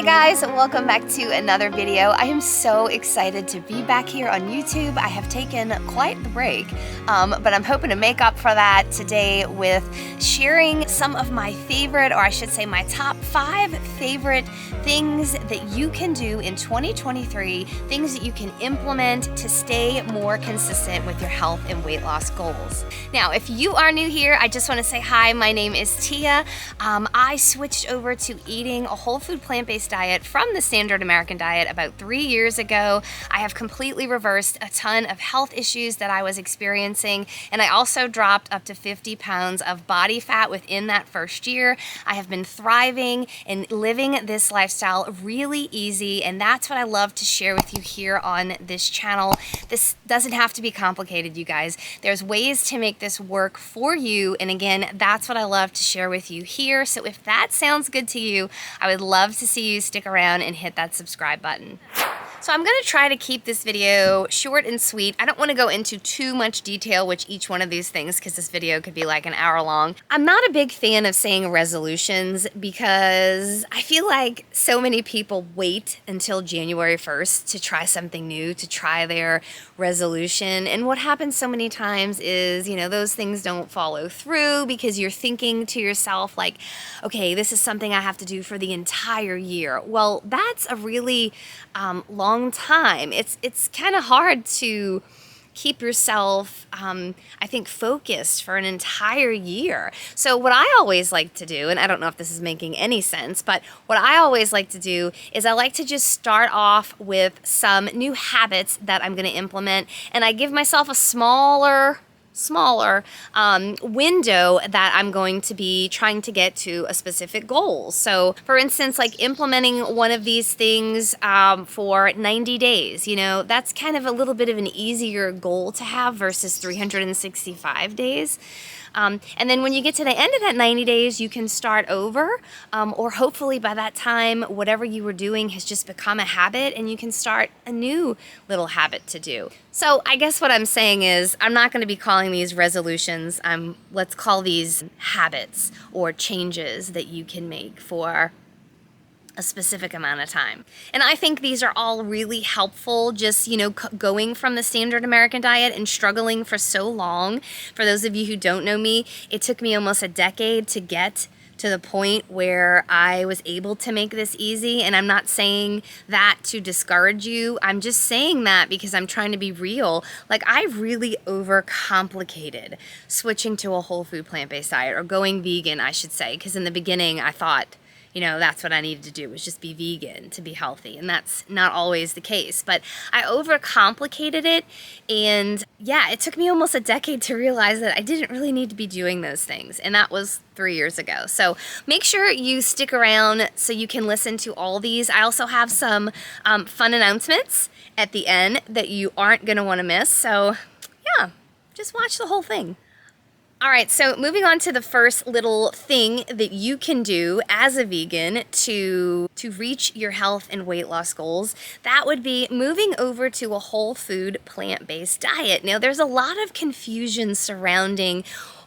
Hey guys, welcome back to another video. I am so excited to be back here on YouTube. I have taken quite the break, but I'm hoping to make up for that today with sharing some of my favorite, or I should say my top 5 favorite things that you can do in 2023, things that you can implement to stay more consistent with your health and weight loss goals. Now, if you are new here, I just want to say hi. My name is Tia. I switched over to eating a whole food plant-based diet from the standard American diet about 3 years ago. I have completely reversed a ton of health issues that I was experiencing, and I also dropped up to 50 pounds of body fat within that first year. I have been thriving and living this lifestyle really easy, and that's what I love to share with you here on this channel. This doesn't have to be complicated, you guys. There's ways to make this work for you, and again, that's what I love to share with you here. So if that sounds good to you, I would love to see you stick around and hit that subscribe button. So I'm gonna try to keep this video short and sweet. I don't wanna go into too much detail with each one of these things because this video could be like an hour long. I'm not a big fan of saying resolutions because I feel like so many people wait until January 1st to try something new, to try their resolution. And what happens so many times is, you know, those things don't follow through because you're thinking to yourself like, okay, this is something I have to do for the entire year. Well, that's a really long time. It's kind of hard to keep yourself, I think, focused for an entire year. So what I always like to do, and I don't know if this is making any sense, but what I always like to do is I like to just start off with some new habits that I'm going to implement, and I give myself a smaller window that I'm going to be trying to get to a specific goal. So for instance, like implementing one of these things for 90 days, you know, that's kind of a little bit of an easier goal to have versus 365 days. And then when you get to the end of that 90 days, you can start over, or hopefully by that time, whatever you were doing has just become a habit and you can start a new little habit to do. So I guess what I'm saying is I'm not going to be calling these resolutions. Let's call these habits or changes that you can make for a specific amount of time. And I think these are all really helpful, just, you know, going from the standard American diet and struggling for so long. For those of you who don't know me, it took me almost a decade to get to the point where I was able to make this easy. And I'm not saying that to discourage you. I'm just saying that because I'm trying to be real. Like, I really overcomplicated switching to a whole food plant-based diet, or going vegan, I should say, because in the beginning I thought, you know, that's what I needed to do, was just be vegan to be healthy. And that's not always the case. But I overcomplicated it. And yeah, it took me almost a decade to realize that I didn't really need to be doing those things. And that was 3 years ago. So make sure you stick around so you can listen to all these. I also have some fun announcements at the end that you aren't going to want to miss. So yeah, just watch the whole thing. All right, so moving on to the first little thing that you can do as a vegan to reach your health and weight loss goals, that would be moving over to a whole food plant-based diet. Now, there's a lot of confusion surrounding,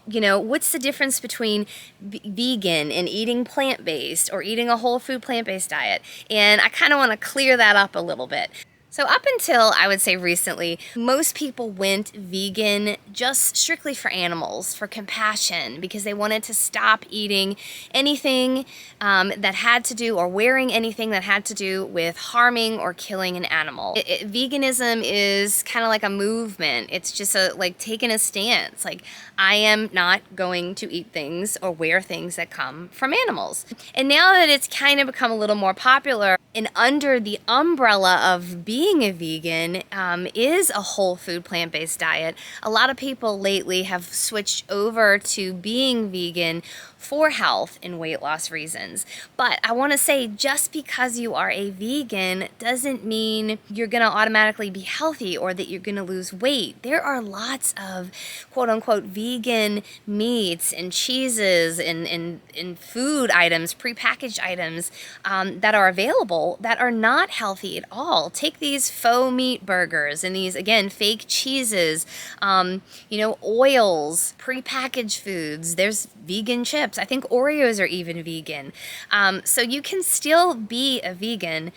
you know, what's the difference between vegan and eating plant-based or eating a whole food plant-based diet? And I kind of want to clear that up a little bit. So up until, I would say recently, most people went vegan just strictly for animals, for compassion, because they wanted to stop eating anything that had to do, or wearing anything that had to do with harming or killing an animal. Veganism is kind of like a movement. It's just like taking a stance. Like, I am not going to eat things or wear things that come from animals. And now that it's kind of become a little more popular, and under the umbrella of being a vegan is a whole food plant-based diet, a lot of people lately have switched over to being vegan for health and weight loss reasons. But I want to say, just because you are a vegan doesn't mean you're going to automatically be healthy or that you're going to lose weight. There are lots of quote-unquote vegan meats and cheeses and food items, prepackaged items that are available that are not healthy at all. Take these faux meat burgers and these, again, fake cheeses, you know, oils, prepackaged foods. There's vegan chips. chips. I think Oreos are even vegan. So you can still be a vegan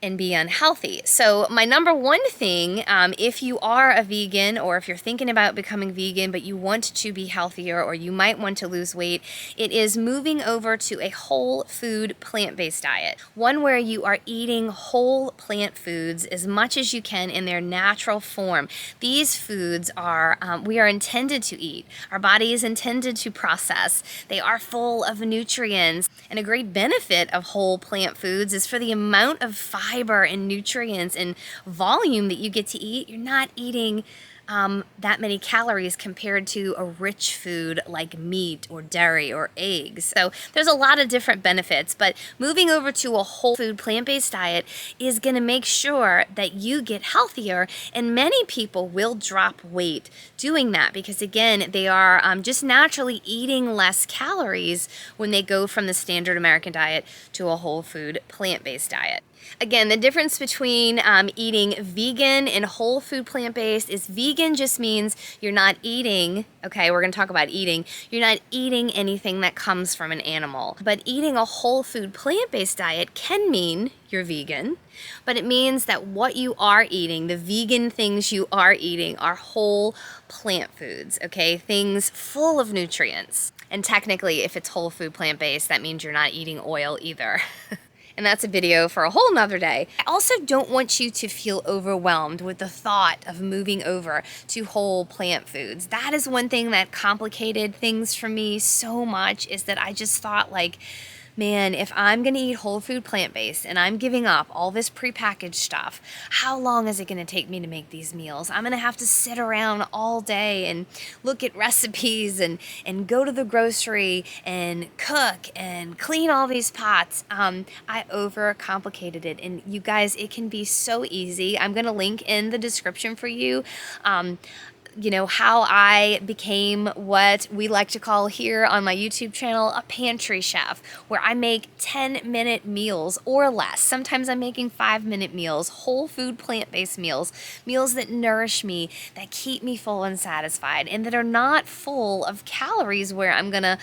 and be unhealthy. So my number one thing, if you are a vegan or if you're thinking about becoming vegan but you want to be healthier or you might want to lose weight, it is moving over to a whole food plant-based diet. One where you are eating whole plant foods as much as you can in their natural form. These foods are, we are intended to eat. Our body is intended to process. They are full of nutrients. And a great benefit of whole plant foods is for the amount of fiber and nutrients and volume that you get to eat. You're not eating that many calories compared to a rich food like meat or dairy or eggs. So there's a lot of different benefits, but moving over to a whole food plant-based diet is going to make sure that you get healthier, and many people will drop weight doing that because, again, they are just naturally eating less calories when they go from the standard American diet to a whole food plant-based diet. Again, the difference between eating vegan and whole food plant-based is vegan just means you're not eating, okay, we're going to talk about eating, you're not eating anything that comes from an animal. But eating a whole food plant-based diet can mean you're vegan, but it means that what you are eating, the vegan things you are eating, are whole plant foods, okay, things full of nutrients. And technically, if it's whole food plant-based, that means you're not eating oil either. And that's a video for a whole nother day. I also don't want you to feel overwhelmed with the thought of moving over to whole plant foods. That is one thing that complicated things for me so much, is that I just thought, like, man, if I'm going to eat whole food plant-based and I'm giving up all this prepackaged stuff, how long is it going to take me to make these meals? I'm going to have to sit around all day and look at recipes and go to the grocery and cook and clean all these pots. I overcomplicated it. And you guys, it can be so easy. I'm going to link in the description for you. You know, how I became what we like to call here on my YouTube channel a pantry chef, where I make 10-minute meals or less. Sometimes I'm making 5-minute meals, whole food plant-based meals, meals that nourish me, that keep me full and satisfied, and that are not full of calories where I'm gonna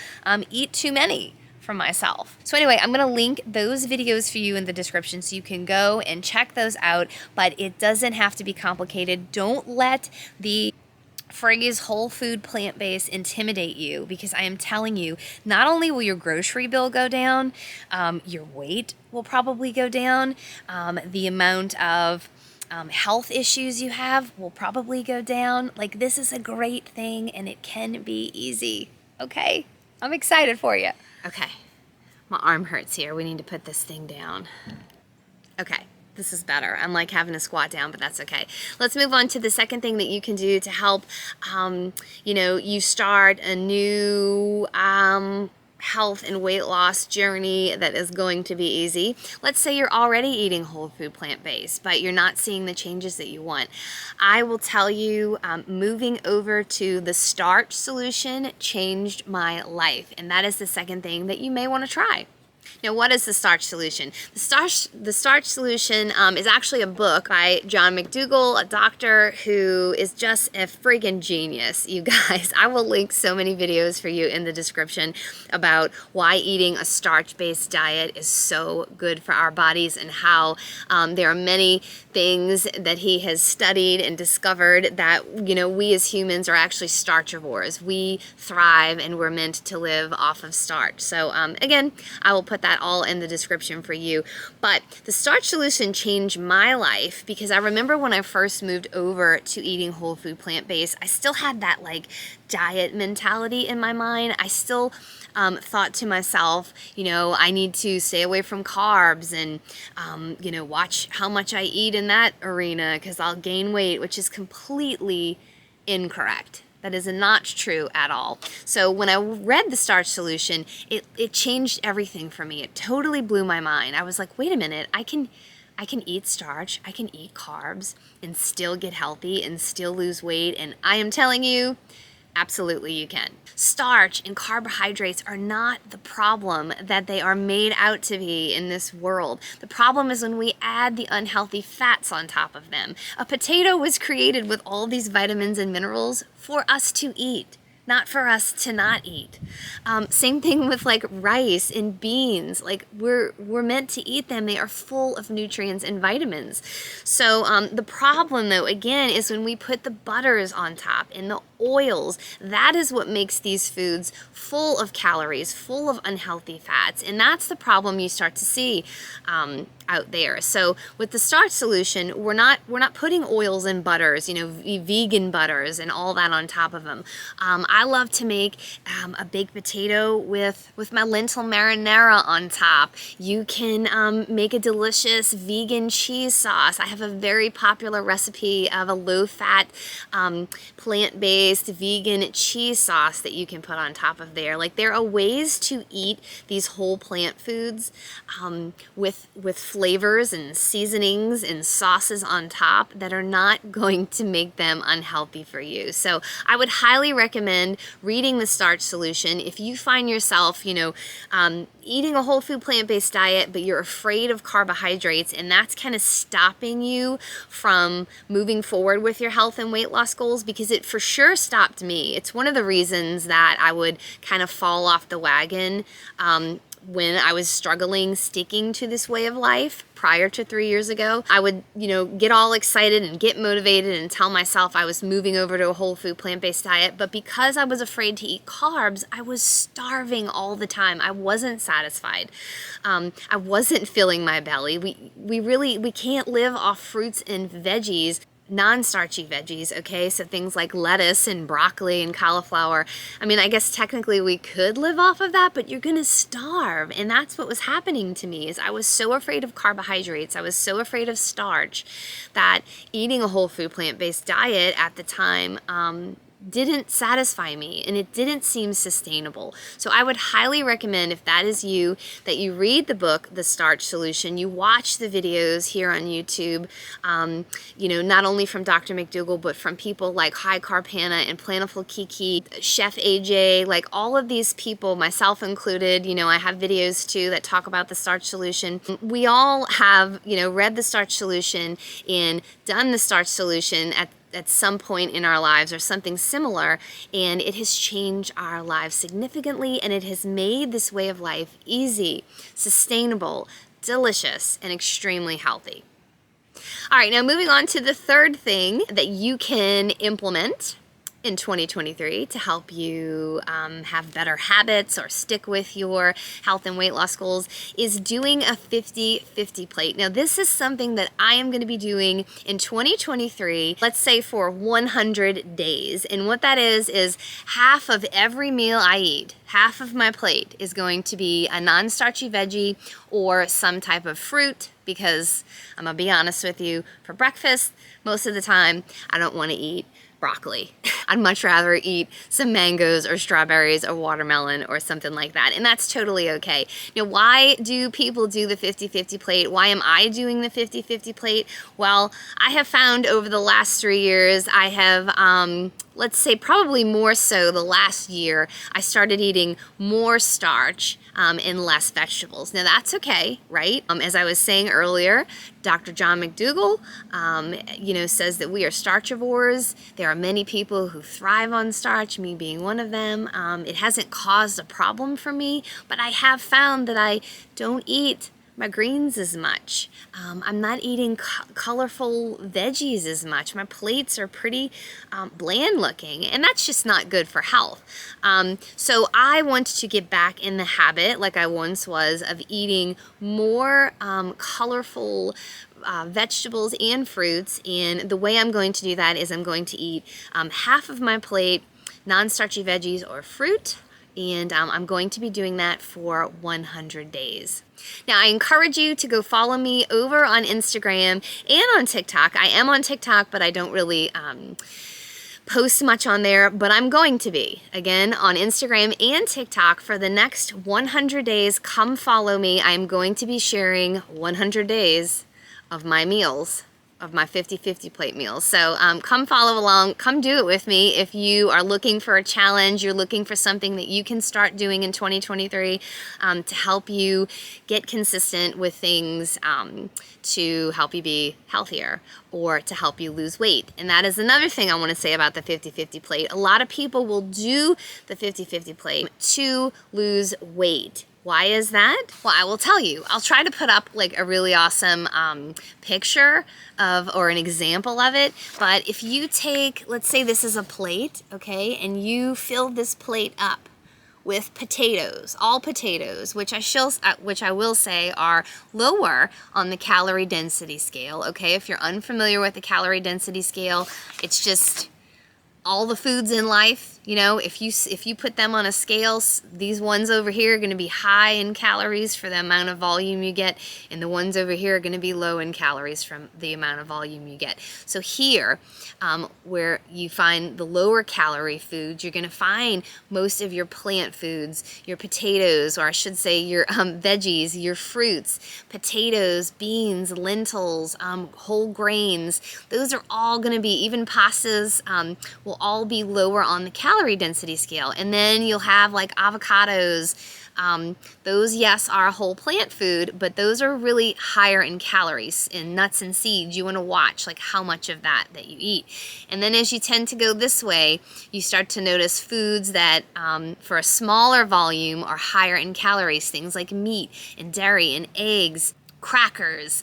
eat too many for myself. So anyway, I'm gonna link those videos for you in the description so you can go and check those out, but it doesn't have to be complicated. Don't let the phrase whole food plant-based intimidate you, because I am telling you, not only will your grocery bill go down, your weight will probably go down, the amount of health issues you have will probably go down. Like, this is a great thing and it can be easy, okay? I'm excited for you. Okay, my arm hurts here. We need to put this thing down. Okay. This is better. I'm like having to squat down, but that's okay. Let's move on to the second thing that you can do to help, you know, you start a new health and weight loss journey that is going to be easy. Let's say you're already eating whole food plant-based, but you're not seeing the changes that you want. I will tell you, moving over to the STARCH solution changed my life, and that is the second thing that you may want to try. Now, what is the STARCH solution? The STARCH solution is actually a book by John McDougall, a doctor who is just a friggin' genius, you guys. I will link so many videos for you in the description about why eating a starch-based diet is so good for our bodies, and how there are many things that he has studied and discovered that, you know, we as humans are actually starchivores. We thrive and we're meant to live off of starch. So again, I will put that all in the description for you. But the STARCH solution changed my life, because I remember when I first moved over to eating whole food plant-based, I still had that like diet mentality in my mind. I still thought to myself, you know, I need to stay away from carbs and, you know, watch how much I eat in that arena because I'll gain weight, which is completely incorrect. That is not true at all. So when I read the STARCH solution, it changed everything for me. It totally blew my mind. I was like, wait a minute, I can eat starch, I can eat carbs and still get healthy and still lose weight. And I am telling you, absolutely you can. Starch and carbohydrates are not the problem that they are made out to be in this world. The problem is when we add the unhealthy fats on top of them. A potato was created with all these vitamins and minerals for us to eat. not for us to not eat. Same thing with like rice and beans. Like we're meant to eat them. They are full of nutrients and vitamins. So the problem though, again, is when we put the butters on top and the oils. That is what makes these foods full of calories, full of unhealthy fats. And that's the problem you start to see out there. So with the starch solution, we're not putting oils and butters, you know, vegan butters and all that on top of them. I love to make a baked potato with my lentil marinara on top. You can make a delicious vegan cheese sauce. I have a very popular recipe of a low-fat, plant-based vegan cheese sauce that you can put on top of there. Like there are ways to eat these whole plant foods with flavors and seasonings and sauces on top that are not going to make them unhealthy for you. So I would highly recommend reading the Starch Solution if you find yourself, you know, eating a whole food plant-based diet, but you're afraid of carbohydrates, and that's kind of stopping you from moving forward with your health and weight loss goals, because it for sure stopped me. It's one of the reasons that I would kind of fall off the wagon when I was struggling sticking to this way of life prior to 3 years ago. I would, you know, get all excited and get motivated and tell myself I was moving over to a whole food plant-based diet, but because I was afraid to eat carbs, I was starving all the time. I wasn't satisfied. I wasn't filling my belly. We can't live off fruits and veggies, non-starchy veggies, okay? So things like lettuce and broccoli and cauliflower. I mean, I guess technically we could live off of that, but you're gonna starve. And that's what was happening to me, is I was so afraid of carbohydrates. I was so afraid of starch that eating a whole food plant-based diet at the time didn't satisfy me, and it didn't seem sustainable. So I would highly recommend, if that is you, that you read the book, The Starch Solution, you watch the videos here on YouTube, you know, not only from Dr. McDougall, but from people like High Carb Hannah and Plantiful Kiki, Chef AJ, like all of these people, myself included. You know, I have videos too that talk about the Starch Solution. We all have, you know, read the Starch Solution and done the Starch Solution at some point in our lives or something similar, and it has changed our lives significantly, and it has made this way of life easy, sustainable, delicious, and extremely healthy. All right, now moving on to the third thing that you can implement in 2023 to help you have better habits or stick with your health and weight loss goals is doing a 50-50 plate. Now, this is something that I am going to be doing in 2023, let's say for 100 days. And what that is half of every meal I eat, half of my plate is going to be a non-starchy veggie or some type of fruit, because I'm gonna be honest with you, for breakfast, most of the time, I don't want to eat broccoli. I'd much rather eat some mangoes or strawberries or watermelon or something like that, and that's totally okay. Now, why do people do the 50-50 plate? Why am I doing the 50-50 plate? Well, I have found over the last 3 years, I have, let's say probably more so the last year, I started eating more starch and less vegetables. Now that's okay, right? As I was saying earlier, Dr. John McDougall, you know, says that we are starchivores. There are many people who thrive on starch, me being one of them. It hasn't caused a problem for me, but I have found that I don't eat my greens as much. I'm not eating colorful veggies as much. My plates are pretty bland looking, and that's just not good for health. So I want to get back in the habit, like I once was, of eating more colorful vegetables and fruits, and the way I'm going to do that is I'm going to eat half of my plate non-starchy veggies or fruit, and I'm going to be doing that for 100 days. Now, I encourage you to go follow me over on Instagram and on TikTok. I am on TikTok, but I don't really post much on there, but I'm going to be, again, on Instagram and TikTok for the next 100 days. Come follow me. I'm going to be sharing 100 days of my meals of my 50-50 plate meals. So come follow along, come do it with me. If you are looking for a challenge, you're looking for something that you can start doing in 2023 to help you get consistent with things to help you be healthier or to help you lose weight. And that is another thing I want to say about the 50-50 plate. A lot of people will do the 50-50 plate to lose weight. Why is that? Well, I will tell you. I'll try to put up like a really awesome picture of, or an example of it. But if you take, let's say this is a plate, okay, and you fill this plate up with potatoes, all potatoes, which I will say are lower on the calorie density scale, okay? If you're unfamiliar with the calorie density scale, it's just all the foods in life, you know, if you put them on a scale, these ones over here are going to be high in calories for the amount of volume you get, and the ones over here are going to be low in calories from the amount of volume you get. So here, where you find the lower calorie foods, you're going to find most of your plant foods, your potatoes, or I should say your veggies, your fruits, potatoes, beans, lentils, whole grains. Those are all going to be, even pastas, will all be lower on the calorie density scale. And then you'll have like avocados. Those, yes, are a whole plant food, but those are really higher in calories. In nuts and seeds, you want to watch like how much of that you eat. And then as you tend to go this way, you start to notice foods that for a smaller volume are higher in calories, things like meat and dairy and eggs, crackers,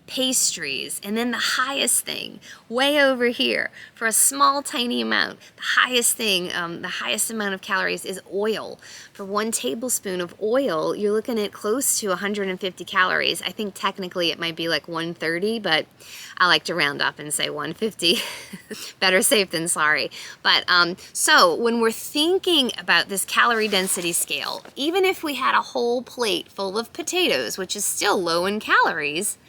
pastries, and then the highest thing, way over here, for a small tiny amount, the highest thing, the highest amount of calories is oil. For 1 tablespoon of oil, you're looking at close to 150 calories. I think technically it might be like 130, but I like to round up and say 150. Better safe than sorry. But so when we're thinking about this calorie density scale, even if we had a whole plate full of potatoes, which is still low in calories,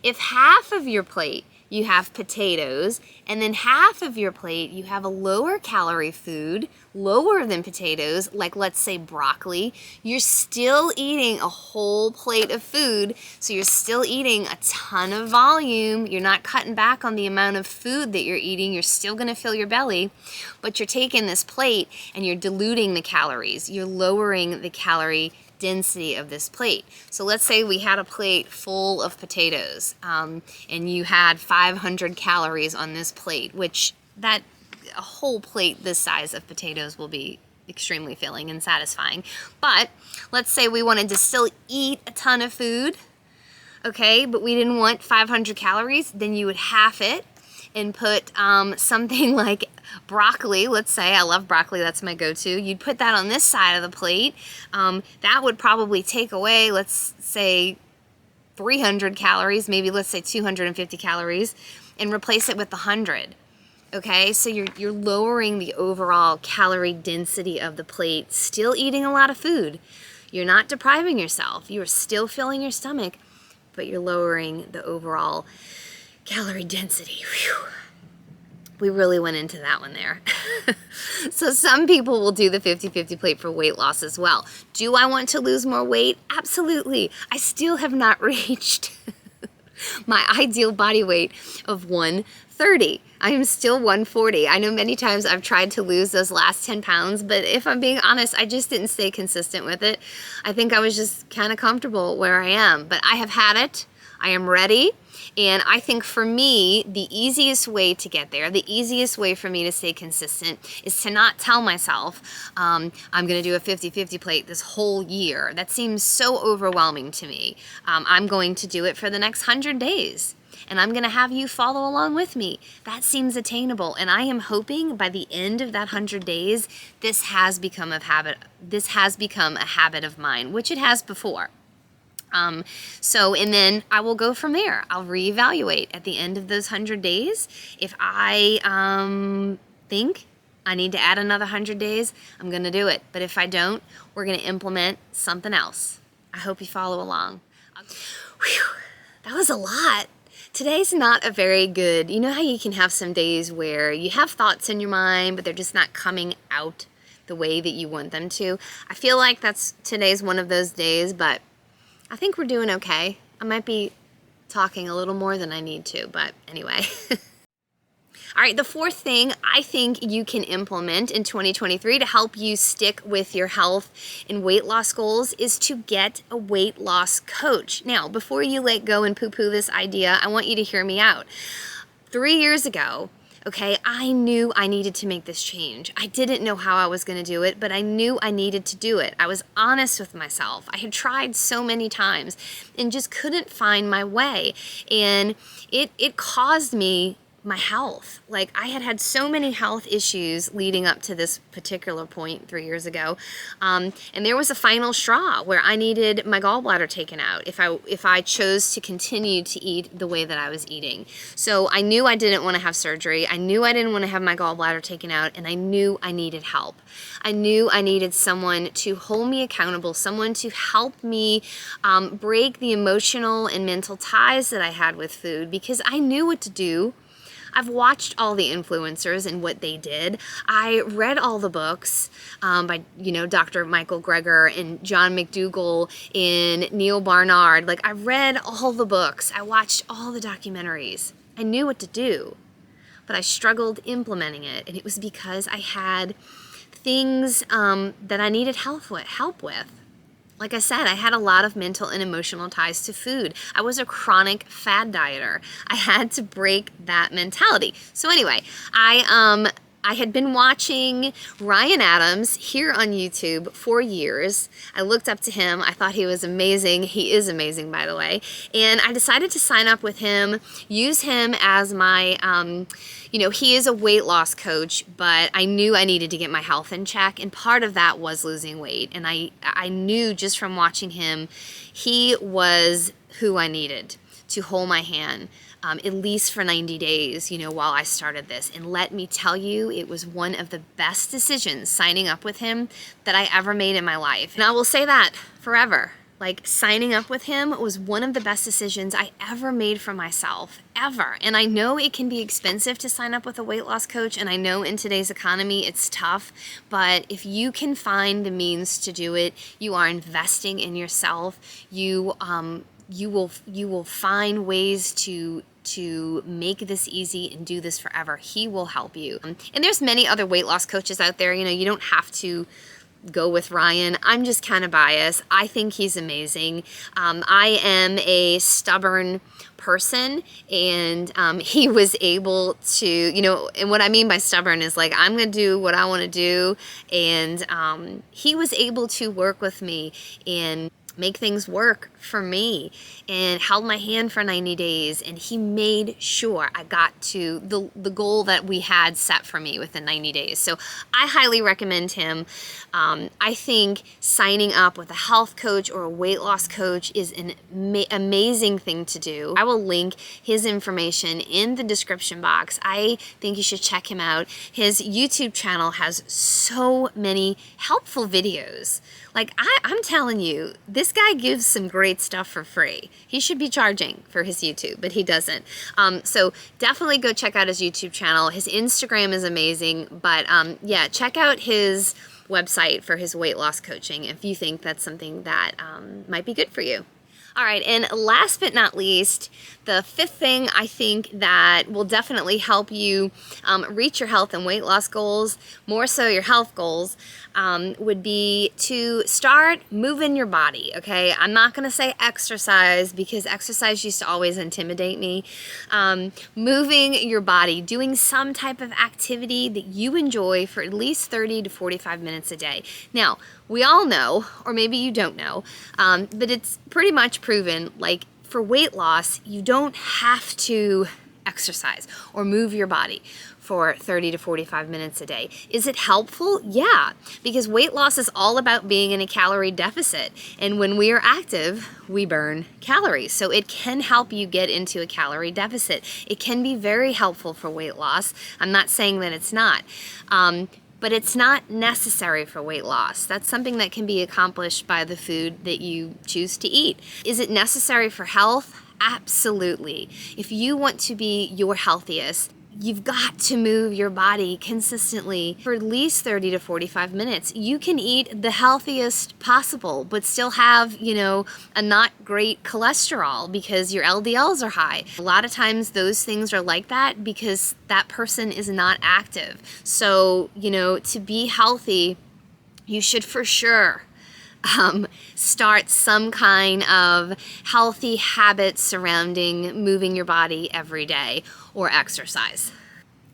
if half of your plate you have potatoes, and then half of your plate you have a lower calorie food, lower than potatoes, like let's say broccoli, you're still eating a whole plate of food, so you're still eating a ton of volume. You're not cutting back on the amount of food that you're eating. You're still going to fill your belly, but you're taking this plate and you're diluting the calories. You're lowering the calorie density of this plate. So let's say we had a plate full of potatoes and you had 500 calories on this plate, which a whole plate this size of potatoes will be extremely filling and satisfying. But let's say we wanted to still eat a ton of food, okay, but we didn't want 500 calories, then you would half it and put something like broccoli. Let's say, I love broccoli, that's my go-to. You'd put that on this side of the plate. That would probably take away, let's say, 300 calories, maybe let's say 250 calories, and replace it with 100. Okay, so you're lowering the overall calorie density of the plate, still eating a lot of food. You're not depriving yourself. You are still filling your stomach, but you're lowering the overall calorie density. Whew. We really went into that one there. So some people will do the 50-50 plate for weight loss as well. Do I want to lose more weight? Absolutely. I still have not reached my ideal body weight of 130. I am still 140. I know many times I've tried to lose those last 10 pounds, but if I'm being honest, I just didn't stay consistent with it. I think I was just kind of comfortable where I am, but I have had it. I am ready. And I think for me, the easiest way to get there, the easiest way for me to stay consistent is to not tell myself, I'm going to do a 50-50 plate this whole year. That seems so overwhelming to me. I'm going to do it for the next 100 days. And I'm going to have you follow along with me. That seems attainable. And I am hoping by the end of that 100 days, this has become a habit. This has become a habit of mine, which it has before. And then I will go from there. I'll reevaluate at the end of those 100 days. If I think I need to add another 100 days, I'm going to do it. But if I don't, we're going to implement something else. I hope you follow along. Whew, that was a lot. Today's not a very good, you know how you can have some days where you have thoughts in your mind, but they're just not coming out the way that you want them to. I feel like today's one of those days, but I think we're doing okay. I might be talking a little more than I need to, but anyway. All right, the fourth thing I think you can implement in 2023 to help you stick with your health and weight loss goals is to get a weight loss coach. Now, before you let go and poo-poo this idea, I want you to hear me out. 3 years ago, okay, I knew I needed to make this change. I didn't know how I was going to do it, but I knew I needed to do it. I was honest with myself. I had tried so many times and just couldn't find my way. And it caused me my health. Like, I had so many health issues leading up to this particular point 3 years ago. And there was a final straw where I needed my gallbladder taken out if I chose to continue to eat the way that I was eating. So I knew I didn't want to have surgery. I knew I didn't want to have my gallbladder taken out, and I knew I needed help. I knew I needed someone to hold me accountable, someone to help me break the emotional and mental ties that I had with food, because I knew what to do. I've watched all the influencers and what they did. I read all the books by, Dr. Michael Greger and John McDougall and Neil Barnard. Like, I read all the books. I watched all the documentaries. I knew what to do, but I struggled implementing it. And it was because I had things that I needed help with. Like I said, I had a lot of mental and emotional ties to food. I was a chronic fad dieter. I had to break that mentality. So anyway, I had been watching Ryan Adams here on YouTube for years. I looked up to him. I thought he was amazing. He is amazing, by the way. And I decided to sign up with him, use him as my, he is a weight loss coach, but I knew I needed to get my health in check. And part of that was losing weight. And I knew just from watching him, he was who I needed to hold my hand. At least for 90 days, while I started this. And let me tell you, it was one of the best decisions signing up with him that I ever made in my life. And I will say that forever. Like, signing up with him was one of the best decisions I ever made for myself, ever. And I know it can be expensive to sign up with a weight loss coach, and I know in today's economy it's tough, but if you can find the means to do it, you are investing in yourself. You will find ways to make this easy and do this forever. He will help you. And there's many other weight loss coaches out there. You don't have to go with Ryan. I'm just kind of biased. I think he's amazing. I am a stubborn person, and he was able to, and what I mean by stubborn is like, I'm going to do what I want to do. And he was able to work with me and make things work for me, and held my hand for 90 days. And he made sure I got to the goal that we had set for me within 90 days. So I highly recommend him. I think signing up with a health coach or a weight loss coach is an amazing thing to do. I will link his information in the description box. I think you should check him out. His YouTube channel has so many helpful videos. Like, I'm telling you, this guy gives some great stuff for free. He should be charging for his YouTube, but he doesn't. So definitely go check out his YouTube channel. His Instagram is amazing, but yeah, check out his website for his weight loss coaching if you think that's something that might be good for you. All right, and last but not least, the fifth thing I think that will definitely help you reach your health and weight loss goals, more so your health goals, would be to start moving your body, okay? I'm not gonna say exercise, because exercise used to always intimidate me. Moving your body, doing some type of activity that you enjoy for at least 30 to 45 minutes a day. Now, we all know, or maybe you don't know, but it's pretty much proven, like, for weight loss, you don't have to exercise or move your body for 30 to 45 minutes a day. Is it helpful? Yeah, because weight loss is all about being in a calorie deficit. And when we are active, we burn calories. So it can help you get into a calorie deficit. It can be very helpful for weight loss. I'm not saying that it's not. But it's not necessary for weight loss. That's something that can be accomplished by the food that you choose to eat. Is it necessary for health? Absolutely. If you want to be your healthiest, you've got to move your body consistently for at least 30 to 45 minutes. You can eat the healthiest possible, but still have, a not great cholesterol because your LDLs are high. A lot of times those things are like that because that person is not active. So, to be healthy, you should for sure start some kind of healthy habit surrounding moving your body every day or exercise.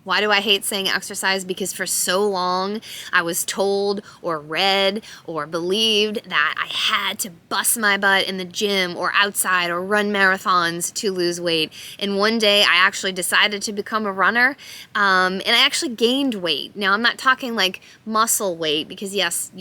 Why do I hate saying exercise? Because for so long I was told or read or believed that I had to bust my butt in the gym or outside or run marathons to lose weight. And one day I actually decided to become a runner, and I actually gained weight. Now I'm not talking like muscle weight, because yes,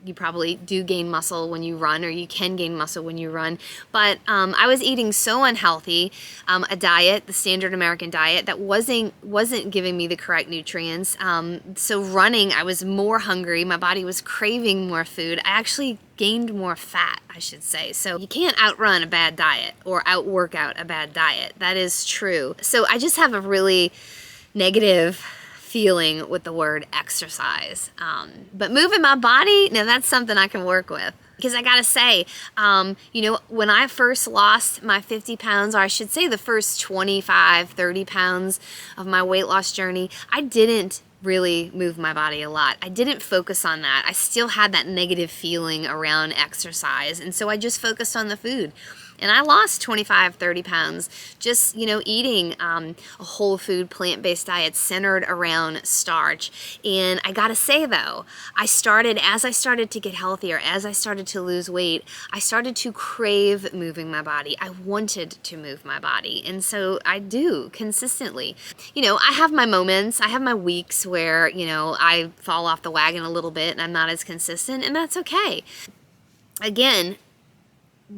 you probably do gain muscle when you run, or you can gain muscle when you run. But I was eating so unhealthy, a diet, the standard American diet, that wasn't giving me the correct nutrients. So running, I was more hungry. My body was craving more food. I actually gained more fat, I should say. So you can't outrun a bad diet or outworkout a bad diet. That is true. So I just have a really negative feeling with the word exercise. But moving my body, now that's something I can work with. Because I gotta say, when I first lost my 50 pounds, or I should say the first 25, 30 pounds of my weight loss journey, I didn't really move my body a lot. I didn't focus on that. I still had that negative feeling around exercise. And so I just focused on the food. And I lost 25, 30 pounds just, eating a whole food plant-based diet centered around starch. And I gotta say though, as I started to get healthier, as I started to lose weight, I started to crave moving my body. I wanted to move my body. And so I do consistently. I have my moments, I have my weeks where, I fall off the wagon a little bit and I'm not as consistent, and that's okay. Again,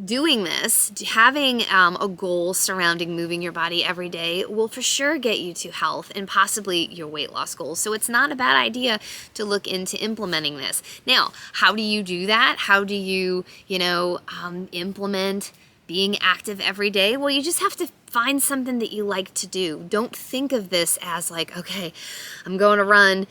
doing this, having a goal surrounding moving your body every day will for sure get you to health and possibly your weight loss goals. So it's not a bad idea to look into implementing this. Now, how do you do that? How do you, implement being active every day? Well, you just have to find something that you like to do. Don't think of this as like, okay, I'm going to run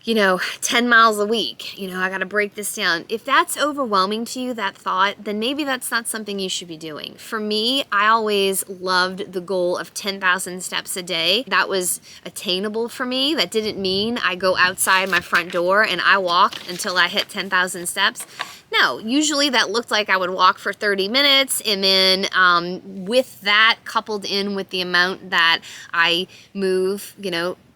10 miles a week, I got to break this down. If that's overwhelming to you, that thought, then maybe that's not something you should be doing. For me, I always loved the goal of 10,000 steps a day. That was attainable for me. That didn't mean I go outside my front door and I walk until I hit 10,000 steps. No, usually that looked like I would walk for 30 minutes, and then with that coupled in with the amount that I move,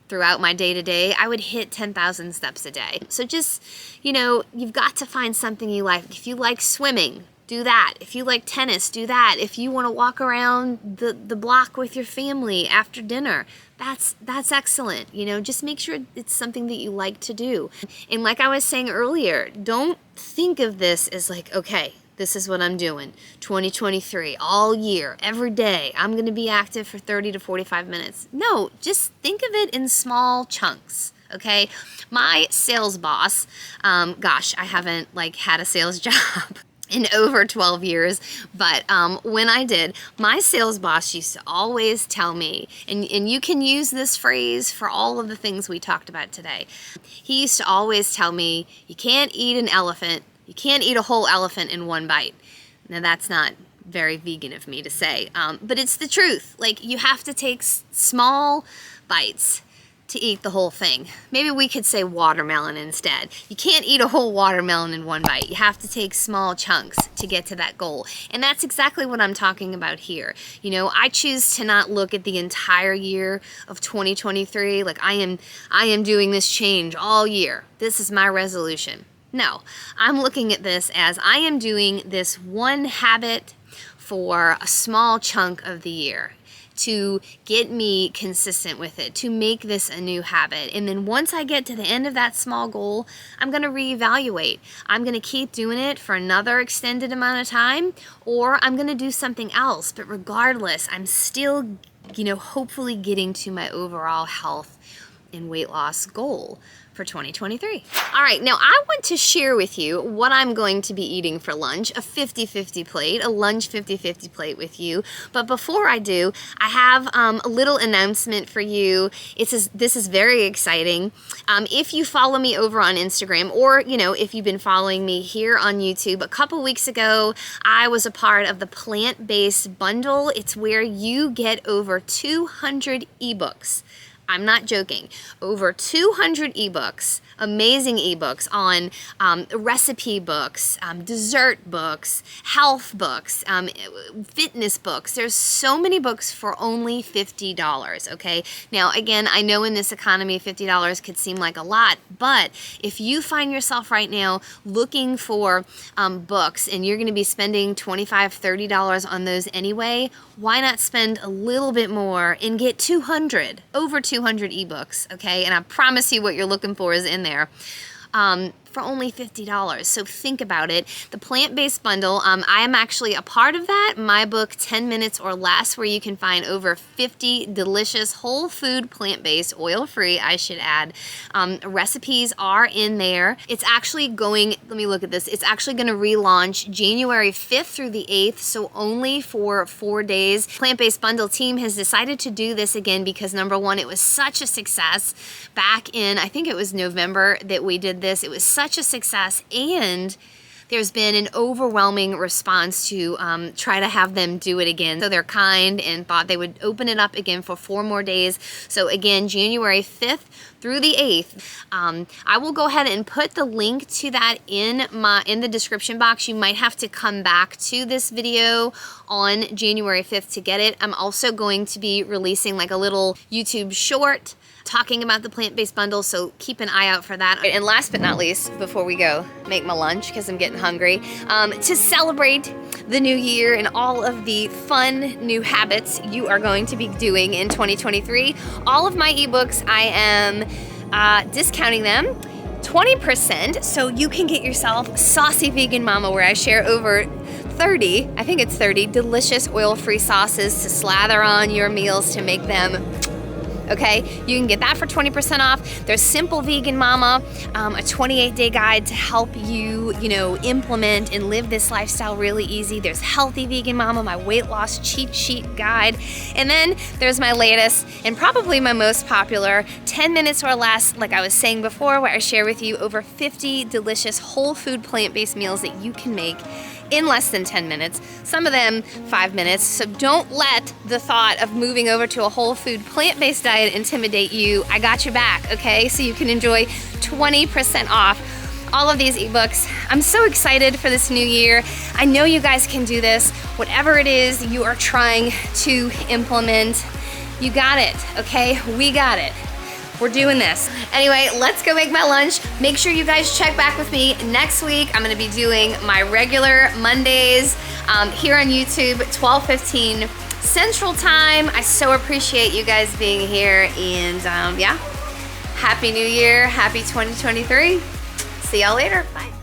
throughout my day-to-day, I would hit 10,000 steps a day. So just, you've got to find something you like. If you like swimming, do that. If you like tennis, do that. If you want to walk around the block with your family after dinner, that's excellent. Just make sure it's something that you like to do. And like I was saying earlier, don't think of this as like, okay, this is what I'm doing, 2023, all year, every day, I'm going to be active for 30 to 45 minutes. No, just think of it in small chunks, okay? My sales boss, gosh, I haven't had a sales job in over 12 years, but when I did, my sales boss used to always tell me, and you can use this phrase for all of the things we talked about today. He used to always tell me, you can't eat an elephant. You can't eat a whole elephant in one bite. Now that's not very vegan of me to say, but it's the truth. You have to take small bites to eat the whole thing. Maybe we could say watermelon instead. You can't eat a whole watermelon in one bite. You have to take small chunks to get to that goal. And that's exactly what I'm talking about here. I choose to not look at the entire year of 2023 like I am doing this change all year. This is my resolution. No, I'm looking at this as I am doing this one habit for a small chunk of the year to get me consistent with it, to make this a new habit. And then once I get to the end of that small goal, I'm going to reevaluate. I'm going to keep doing it for another extended amount of time, or I'm going to do something else. But regardless, I'm still, hopefully getting to my overall health and weight loss goal for 2023. All right, now I want to share with you what I'm going to be eating for lunch, a 50-50 plate, a lunch 50-50 plate with you. But before I do, I have a little announcement for you. This is very exciting. If you follow me over on Instagram, or if you've been following me here on YouTube, a couple weeks ago, I was a part of the plant-based bundle. It's where you get over 200 ebooks. I'm not joking. Over 200 ebooks, amazing ebooks on recipe books, dessert books, health books, fitness books. There's so many books for only $50, okay? Now, again, I know in this economy, $50 could seem like a lot, but if you find yourself right now looking for books and you're gonna be spending $25, $30 on those anyway, why not spend a little bit more and get 200, over 200 ebooks, okay? And I promise you what you're looking for is in there. For only $50. So think about it. The plant-based bundle, I am actually a part of that. My book, 10 Minutes or Less, where you can find over 50 delicious whole food, plant-based, oil-free, I should add, recipes are in there. It's actually going, let me look at this, it's actually gonna relaunch January 5th through the 8th, so only for 4 days. Plant-based bundle team has decided to do this again because number one, it was such a success back in, I think it was November that we did this. It was such a success, and there's been an overwhelming response to try to have them do it again. So they're kind and thought they would open it up again for 4 more days. So again, January 5th through the 8th. I will go ahead and put the link to that in the description box. You might have to come back to this video on January 5th to get it. I'm also going to be releasing like a little YouTube short talking about the plant-based bundle, so keep an eye out for that. And last but not least, before we go make my lunch, because I'm getting hungry, to celebrate the new year and all of the fun new habits you are going to be doing in 2023, all of my ebooks, I am discounting them 20%, so you can get yourself Saucy Vegan Mama, where I share over 30, I think it's 30, delicious oil-free sauces to slather on your meals to make them okay? You can get that for 20% off. There's Simple Vegan Mama, a 28-day guide to help you, implement and live this lifestyle really easy. There's Healthy Vegan Mama, my weight loss cheat sheet guide. And then there's my latest and probably my most popular, 10 Minutes or Less, like I was saying before, where I share with you over 50 delicious whole food plant-based meals that you can make in less than 10 minutes, some of them 5 minutes. So don't let the thought of moving over to a whole food plant-based diet intimidate you. I got your back, okay? So you can enjoy 20% off all of these ebooks. I'm so excited for this new year. I know you guys can do this. Whatever it is you are trying to implement, you got it, okay? We got it. We're doing this. Anyway, let's go make my lunch. Make sure you guys check back with me next week. I'm gonna be doing my regular Mondays here on YouTube, 12:15 Central Time. I so appreciate you guys being here, and yeah, Happy New Year, happy 2023. See y'all later, bye.